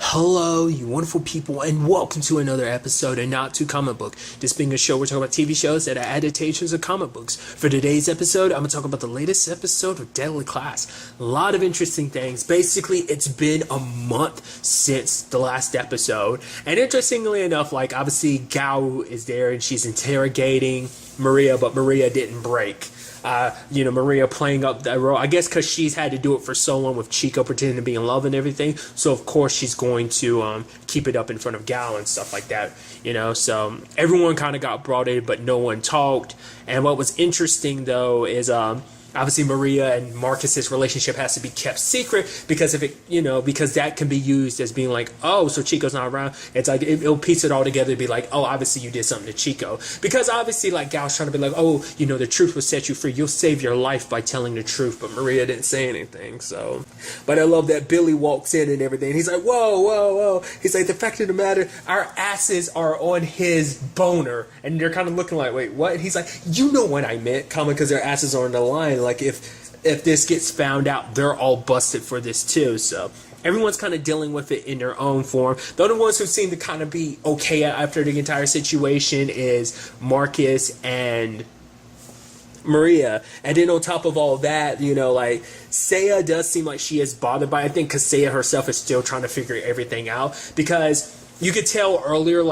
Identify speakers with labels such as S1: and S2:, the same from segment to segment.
S1: Hello, you wonderful people, and welcome to another episode of Not Too Comic Book. This being a show, we're talking about TV shows that are adaptations of comic books. For today's episode, I'm going to talk about the latest episode of Deadly Class. A lot of interesting things. Basically, it's been a month since the last episode. And interestingly enough, obviously, Gao is there and she's interrogating Maria, but Maria didn't break. Maria playing up that role, I guess because she's had to do it for so long with Chico pretending to be in love and everything. So, of course, she's going to keep it up in front of Gal and stuff like that, So everyone kind of got brought in, but no one talked. And what was interesting, though, is obviously Maria and Marcus's relationship has to be kept secret because because that can be used as being like, oh, so Chico's not around. It's like it'll piece it all together to be like, oh, obviously you did something to Chico, because obviously Gal's trying to be like, oh, the truth will set you free. You'll save your life by telling the truth. But Maria didn't say anything. So, but I love that Billy walks in and everything. He's like, whoa. He's like, the fact of the matter, our asses are on his boner, and they're kind of looking like, wait, what? And he's like, you know what I meant, because their asses are on the line. Like if this gets found out, they're all busted for this too. So everyone's kind of dealing with it in their own form. The only ones who seem to kind of be okay after the entire situation is Marcus and Maria. And then on top of all that, Saya does seem like she is bothered by it. I think because Saya herself is still trying to figure everything out, because you could tell earlier,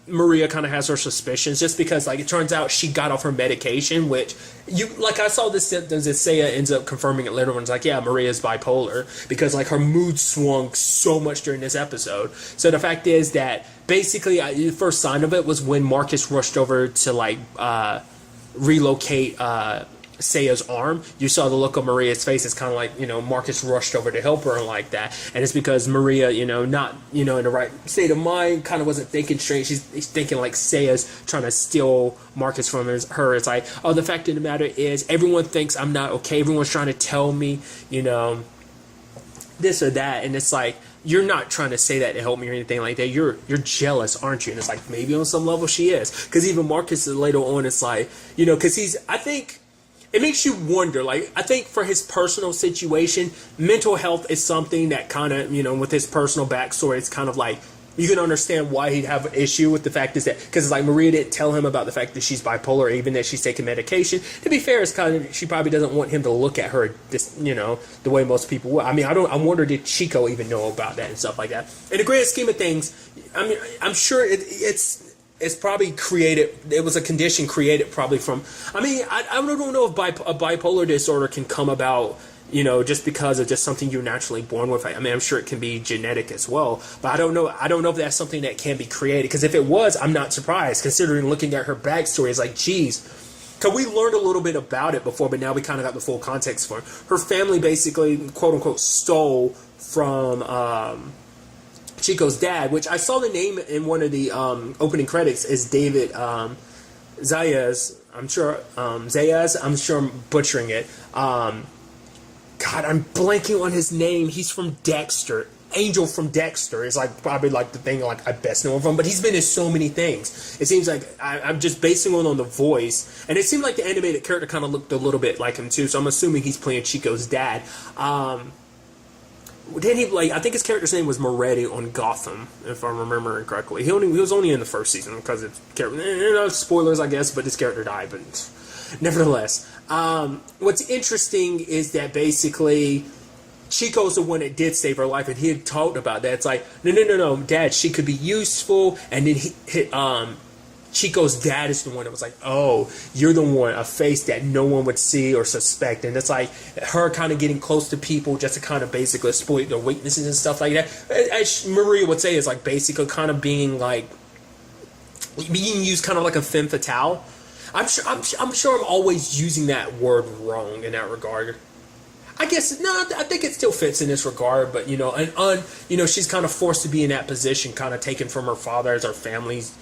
S1: Maria kind of has her suspicions just because it turns out she got off her medication, which I saw the symptoms and Saya ends up confirming it later when it's like, yeah, Maria's bipolar, because her mood swung so much during this episode. So the fact is that basically the first sign of it was when Marcus rushed over to relocate Saya's arm. You saw the look on Maria's face. It's kind of like, Marcus rushed over to help her and like that. And it's because Maria, not, in the right state of mind, kind of wasn't thinking straight. She's thinking like Saya's trying to steal Marcus from her. It's like, oh, the fact of the matter is everyone thinks I'm not okay. Everyone's trying to tell me, this or that. And it's like, you're not trying to say that to help me or anything like that. You're jealous, aren't you? And it's like, maybe on some level she is. Because even Marcus later on, it's like, because I think it makes you wonder, I think for his personal situation, mental health is something that kind of, with his personal backstory, it's kind of like, you can understand why he'd have an issue with the fact is that, because it's like Maria didn't tell him about the fact that she's bipolar, even that she's taking medication. To be fair, it's kind of, she probably doesn't want him to look at her, the way most people would. I mean, I wonder, did Chico even know about that and stuff like that? In the grand scheme of things, I mean, I'm sure it's probably created. It was a condition created probably from. I mean, I don't know if a bipolar disorder can come about, just because of just something you're naturally born with. I mean, I'm sure it can be genetic as well, but I don't know. I don't know if that's something that can be created. Because if it was, I'm not surprised. Considering looking at her backstory, it's like, geez. Because we learned a little bit about it before, but now we kind of got the full context for it. Her family basically, quote unquote, stole from Chico's dad, which I saw the name in one of the opening credits is David Zayas. I'm sure Zayas. I'm sure I'm butchering it. God, I'm blanking on his name. He's from Dexter. Angel from Dexter is probably the thing I best know him from, but he's been in so many things. It seems like I'm just basing it on the voice, and it seemed like the animated character kind of looked a little bit like him too. So I'm assuming he's playing Chico's dad. Then he I think his character's name was Moretti on Gotham, if I'm remembering correctly. He was only in the first season because it's spoilers, I guess, but his character died. But nevertheless, what's interesting is that basically Chico's the one that did save her life, and he had talked about that. It's like, no, Dad, she could be useful, and then Chico's dad is the one that was like, oh, you're the one, a face that no one would see or suspect. And it's like her kind of getting close to people just to kind of basically exploit their weaknesses and stuff like that. As Maria would say, is basically kind of being used kind of like a femme fatale. I'm sure I'm always using that word wrong in that regard. I guess, no, I think it still fits in this regard, but, she's kind of forced to be in that position, kind of taken from her father as her family's,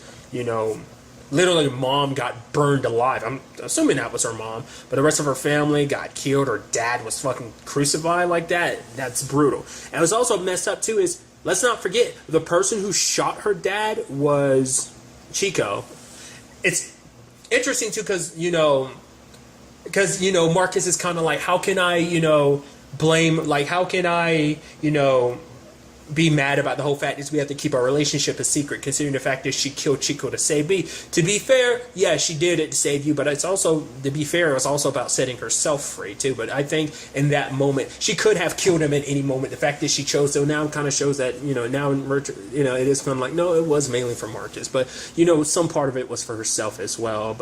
S1: literally mom got burned alive. I'm assuming that was her mom, but the rest of her family got killed. Her dad was fucking crucified like that. That's brutal. And what's also messed up too is, let's not forget, the person who shot her dad was Chico. It's interesting too because Marcus is kind of like, how can I blame, how can I be mad about the whole fact is we have to keep our relationship a secret, considering the fact that she killed Chico to save me. To be fair, yeah, she did it to save you, but it's also, to be fair, it was also about setting herself free too. But I think in that moment, she could have killed him at any moment. The fact that she chose to now kind of shows that, now it is kind of like, no, it was mainly for Marcus, but some part of it was for herself as well.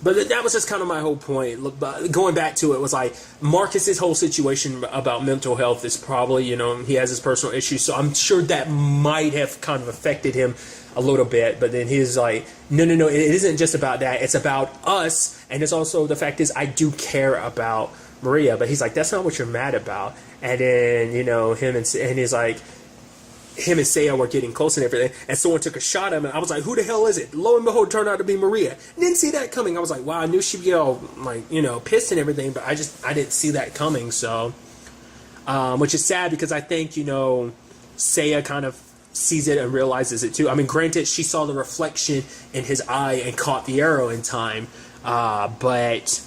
S1: But that was just kind of my whole point. Going back to it was like Marcus's whole situation about mental health is probably, he has his personal issues. So I'm sure that might have kind of affected him a little bit. But then he's like, no, it isn't just about that. It's about us. And it's also the fact is I do care about Maria. But he's like, that's not what you're mad about. And then, him and Saya were getting close and everything, and someone took a shot at him, and I was like, who the hell is it? Lo and behold, it turned out to be Maria. Didn't see that coming. I was like, wow, I knew she'd be all, pissed and everything, but I didn't see that coming, so, which is sad, because I think, Saya kind of sees it and realizes it, too. I mean, granted, she saw the reflection in his eye and caught the arrow in time, but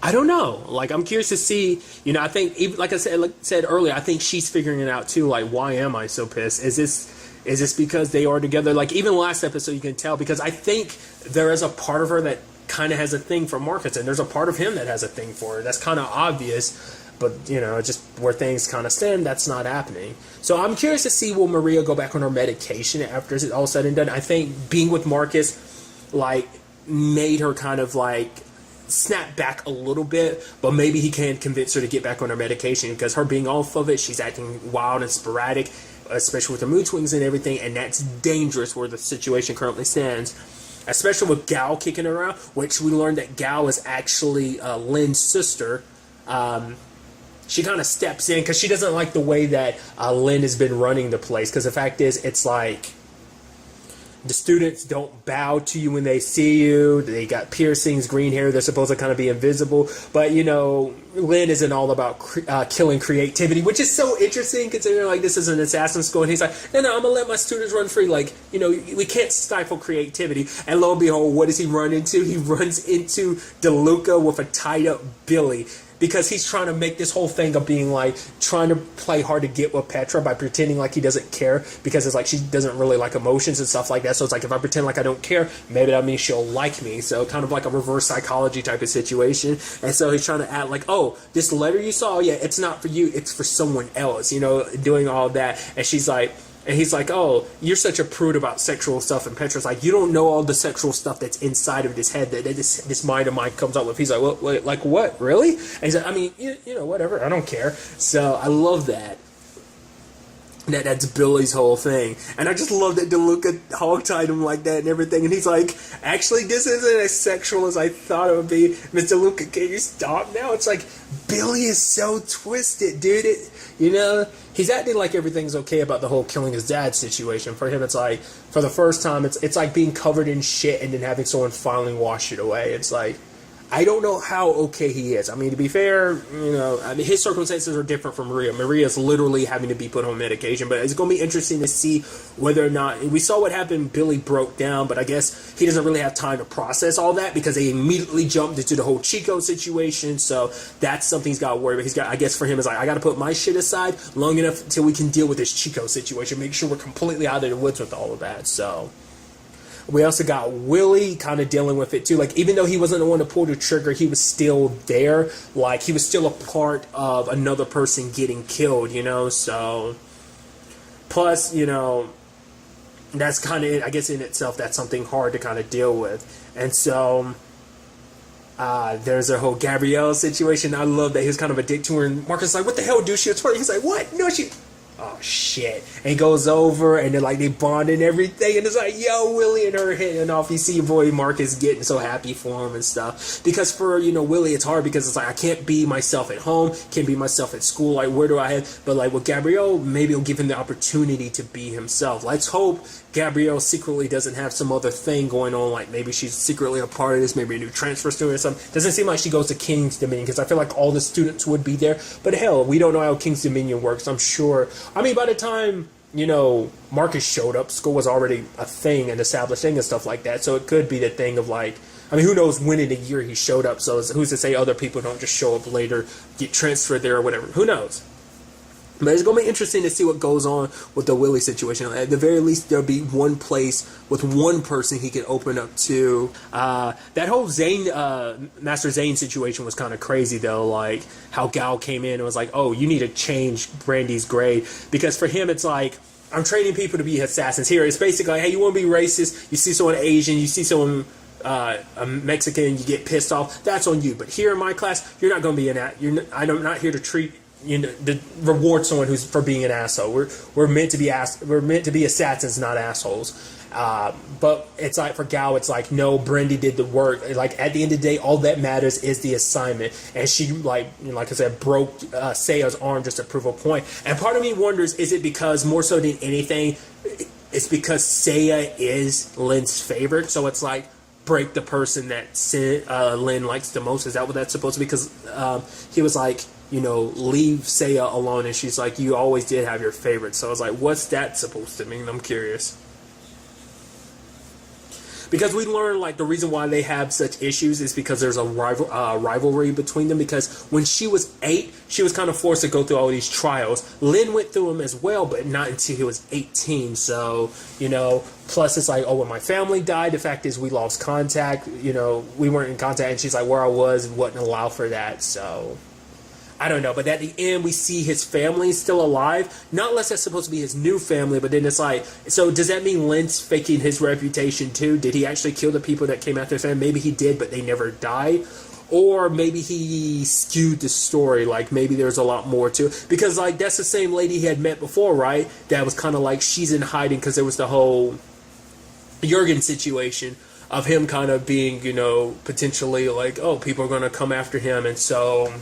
S1: I don't know. Like, I'm curious to see, I think, even like I said earlier, I think she's figuring it out too. Like, why am I so pissed? Is this because they are together? Like, even last episode, you can tell, because I think there is a part of her that kind of has a thing for Marcus, and there's a part of him that has a thing for her. That's kind of obvious, but, just where things kind of stand, that's not happening. So I'm curious to see, will Maria go back on her medication after it's all said and done? I think being with Marcus, made her kind of, snap back a little bit, but maybe he can convince her to get back on her medication, because her being off of it, she's acting wild and sporadic, especially with the mood swings and everything, and that's dangerous where the situation currently stands, especially with Gal kicking her out, which we learned that Gal is actually Lynn's sister. She kind of steps in because she doesn't like the way that Lynn has been running the place, because the fact is, it's like the students don't bow to you when they see you. They got piercings, green hair. They're supposed to kind of be invisible. But, Lynn isn't all about killing creativity, which is so interesting considering, this is an assassin school. And he's like, no, I'm going to let my students run free. We can't stifle creativity. And lo and behold, what does he run into? He runs into DeLuca with a tied-up Billy. Because he's trying to make this whole thing of being trying to play hard to get with Petra by pretending like he doesn't care, because it's she doesn't really like emotions and stuff like that. So it's if I pretend like I don't care, maybe that means she'll like me. So kind of like a reverse psychology type of situation. And so he's trying to act oh, this letter you saw, yeah, it's not for you, it's for someone else, doing all that. And she's and he's like, oh, you're such a prude about sexual stuff. And Petra's like, you don't know all the sexual stuff that's inside of this head that this mind of mine comes up with. He's like, what, really? And he's like, I mean, whatever, I don't care. So I love that. That's Billy's whole thing. And I just love that DeLuca hogtied him like that and everything. And he's like, actually, this isn't as sexual as I thought it would be. Mr. DeLuca, can you stop now? It's Billy is so twisted, dude. He's acting like everything's okay about the whole killing his dad situation. For him, it's for the first time, it's like being covered in shit and then having someone finally wash it away. It's I don't know how okay he is. I mean, to be fair, his circumstances are different from Maria. Maria's literally having to be put on medication, but it's going to be interesting to see whether or not, we saw what happened, Billy broke down, but I guess he doesn't really have time to process all that because they immediately jumped into the whole Chico situation, so that's something he's got to worry about. I guess for him, it's I got to put my shit aside long enough until we can deal with this Chico situation, make sure we're completely out of the woods with all of that, so. We also got Willie kind of dealing with it too. Even though he wasn't the one to pull the trigger, he was still there. He was still a part of another person getting killed, so. Plus, that's kind of, I guess in itself, that's something hard to kind of deal with. And so, there's a whole Gabrielle situation. I love that he was kind of a dick to her. And Marcus is like, what the hell, dude? She was twerking. He's like, what? No, she... Oh shit. And he goes over and then they bond and everything, and it's yo, Willie and her hitting off. You see your boy Marcus getting so happy for him and stuff, because for Willie it's hard because it's I can't be myself at home, can't be myself at school, where do I have, but with Gabrielle, maybe it'll give him the opportunity to be himself. Let's hope Gabrielle secretly doesn't have some other thing going on, maybe she's secretly a part of this, maybe a new transfer student or something. Doesn't seem like she goes to King's Dominion, because I feel like all the students would be there, but hell, we don't know how King's Dominion works. I'm sure, by the time, Marcus showed up, school was already a thing, an established thing and stuff like that, so it could be the thing of who knows when in the year he showed up, so who's to say other people don't just show up later, get transferred there or whatever, who knows? But it's going to be interesting to see what goes on with the Willie situation. At the very least, there'll be one place with one person he can open up to. That whole Zane, Master Zane situation was kind of crazy, though. Like, how Gal came in and was like, oh, you need to change Brandy's grade. Because for him, it's like, I'm training people to be assassins. Here, it's basically like, hey, you want to be racist? You see someone Asian, you see someone a Mexican, you get pissed off. That's on you. But here in my class, you're not going to be I'm not here to treat... to reward someone who's for being an asshole. We're meant to be assassins, not assholes. But it's like for Gal, it's like, no, Brandy did the work. Like at the end of the day, all that matters is the assignment. And she, like I said, broke Saya's arm just to prove a point. And part of me wonders, is it because more so than anything, it's because Saya is Lynn's favorite? So it's like, break the person that Lynn likes the most. Is that what that's supposed to be? Because he was like, leave Saya alone, and she's like, you always did have your favorite. So I was like, what's that supposed to mean? I'm curious. Because we learned, like, the reason why they have such issues is because there's a rivalry between them. Because when she was 8, she was kind of forced to go through all these trials. Lynn went through them as well, but not until he was 18. So, plus it's like, oh, when my family died, the fact is we lost contact. We weren't in contact, and she's like, where I was wouldn't allow for that. So I don't know, but at the end we see his family is still alive. Not unless that's supposed to be his new family, but then it's like, so does that mean Lynn's faking his reputation too? Did he actually kill the people that came after his family? Maybe he did, but they never died. Or maybe he skewed the story, like maybe there's a lot more to it. Because like that's the same lady he had met before, right? That was kind of like she's in hiding because there was the whole Jurgen situation of him kind of being, potentially like, oh, people are going to come after him, and so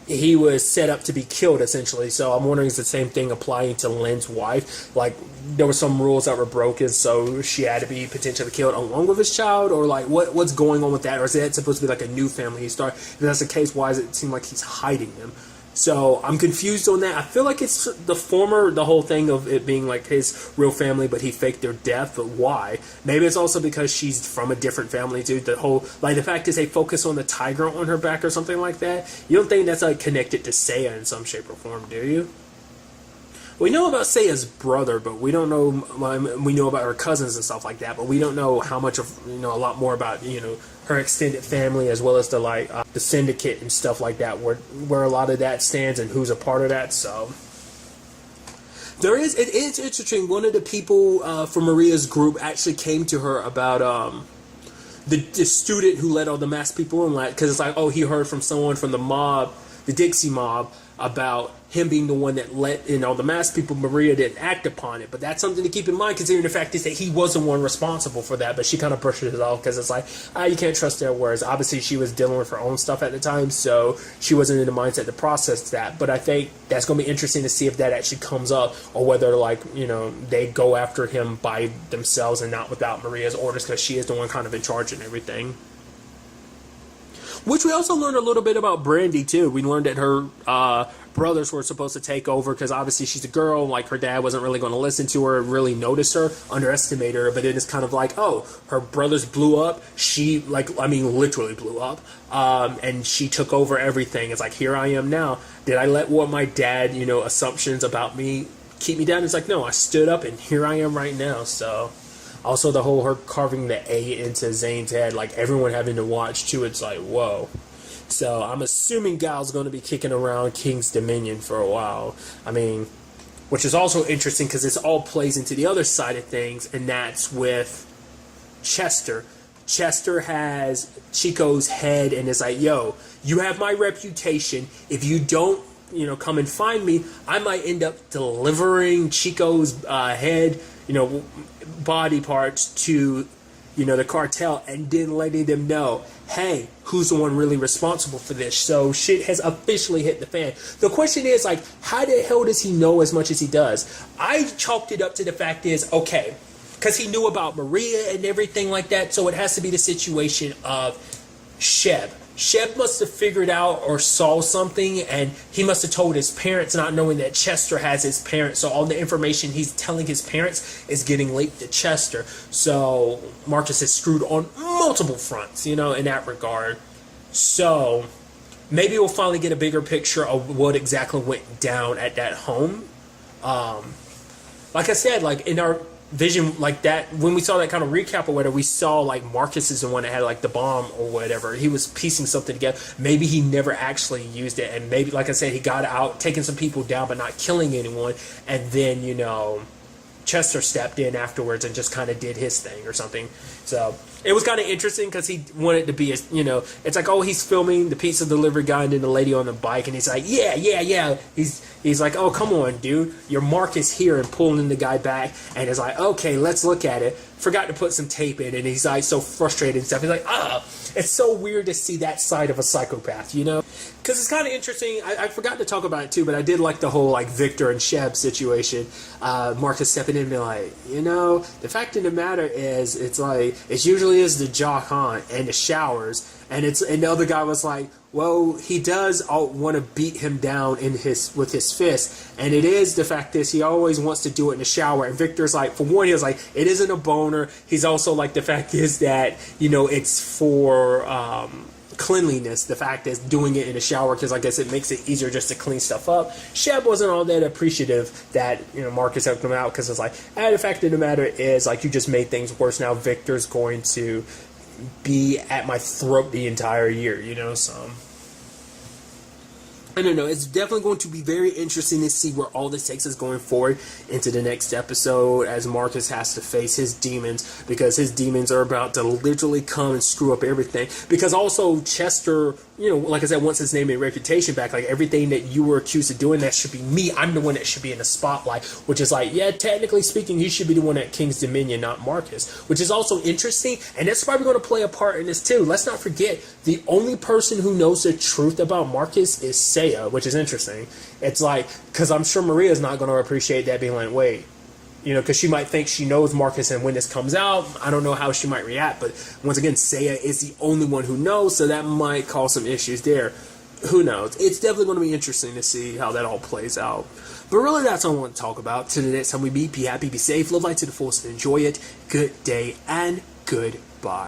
S1: he was set up to be killed, essentially. So I'm wondering, is the same thing applying to Lynn's wife? Like, there were some rules that were broken, so she had to be potentially killed along with his child? Or, like, what's going on with that? Or is that supposed to be, like, a new family he started? If that's the case, why does it seem like he's hiding them? So I'm confused on that. I feel like it's the whole thing of it being like his real family, but he faked their death. But why? Maybe it's also because she's from a different family too. The fact is they focus on the tiger on her back or something like that. You don't think that's like connected to Saya in some shape or form, do you? We know about Saya's brother, but we don't know. We know about her cousins and stuff like that, but we don't know how much of a lot more about her extended family, as well as the syndicate and stuff like that, where a lot of that stands and who's a part of that. So it is interesting. One of the people from Maria's group actually came to her about the student who led all the masked people in, because it's like, oh, he heard from someone from the mob, the Dixie mob, about him being the one that let in all the masked people. Maria didn't act upon it, but that's something to keep in mind, considering the fact is that he was the one responsible for that. But she kind of brushes it off because it's like, you can't trust their words. Obviously, she was dealing with her own stuff at the time, so she wasn't in the mindset to process that. But I think that's going to be interesting to see if that actually comes up, or whether they go after him by themselves and not without Maria's orders, because she is the one kind of in charge and everything. Which we also learned a little bit about Brandy, too. We learned that her brothers were supposed to take over, because obviously she's a girl. Like, her dad wasn't really going to listen to her, really notice her, underestimate her. But it is kind of like, oh, her brothers blew up. She, literally blew up. And she took over everything. It's like, here I am now. Did I let what my dad, assumptions about me keep me down? It's like, no, I stood up, and here I am right now. So also, the whole her carving the A into Zane's head, like everyone having to watch too, it's like, whoa. So I'm assuming Gal's going to be kicking around King's Dominion for a while. Which is also interesting because this all plays into the other side of things, and that's with Chester. Chester has Chico's head, and it's like, yo, you have my reputation. If you don't, come and find me, I might end up delivering Chico's head, body parts to, the cartel, and then letting them know, hey, who's the one really responsible for this? So shit has officially hit the fan. The question is, like, how the hell does he know as much as he does? I chalked it up to the fact is, okay, because he knew about Maria and everything like that, so it has to be the situation of Sheb. Sheb must have figured out or saw something, and he must have told his parents, not knowing that Chester has his parents. So all the information he's telling his parents is getting leaked to Chester. So Marcus is screwed on multiple fronts, in that regard. So maybe we'll finally get a bigger picture of what exactly went down at that home. Like I said, like in our vision, like that, when we saw that kind of recap or whatever, we saw like Marcus is the one that had like the bomb or whatever. He was piecing something together. Maybe he never actually used it, and maybe, like I said, he got out, taking some people down, but not killing anyone. And then, you know, Chester stepped in afterwards and just kind of did his thing or something. So it was kind of interesting because he wanted to be, you know, it's like, oh, he's filming the pizza delivery guy and then the lady on the bike, and he's like, yeah. He's like, oh, come on, dude, your mark is here, and pulling the guy back, and he's like, okay, let's look at it. Forgot to put some tape in, and he's like so frustrated and stuff. He's like, it's so weird to see that side of a psychopath, you know? Because it's kind of interesting. I forgot to talk about it too, but I did like the whole like Victor and Sheb situation. Marcus stepping in and being like, you know, the fact of the matter is, it's like, it usually is the jock hunt and the showers, and the other guy was like, well, he does want to beat him down with his fist, and it is the fact is he always wants to do it in the shower. And Victor's like, for one, he was like, it isn't a boner. He's also like, the fact is that, you know, it's for cleanliness. The fact is doing it in the shower, because I guess it makes it easier just to clean stuff up. Sheb wasn't all that appreciative that, you know, Marcus helped him out, because it's like, the fact of the matter is, like, you just made things worse. Now Victor's going to be at my throat the entire year, you know. So I don't know. It's definitely going to be very interesting to see where all this takes us going forward into the next episode, as Marcus has to face his demons, because his demons are about to literally come and screw up everything. Because also Chester, you know, like I said, wants his name and reputation back. Like, everything that you were accused of doing, that should be me. I'm the one that should be in the spotlight. Which is like, yeah, technically speaking, he should be the one at King's Dominion, not Marcus. Which is also interesting, and that's probably going to play a part in this too. Let's not forget, the only person who knows the truth about Marcus is Saya, which is interesting. It's like, because I'm sure Maria's not going to appreciate that, being like, wait, you know, because she might think she knows Marcus, and when this comes out, I don't know how she might react. But once again, Saya is the only one who knows, so that might cause some issues there. Who knows? It's definitely going to be interesting to see how that all plays out. But really, that's all I want to talk about. Till the next time we meet, be happy, be safe, live life to the fullest, and enjoy it. Good day and goodbye.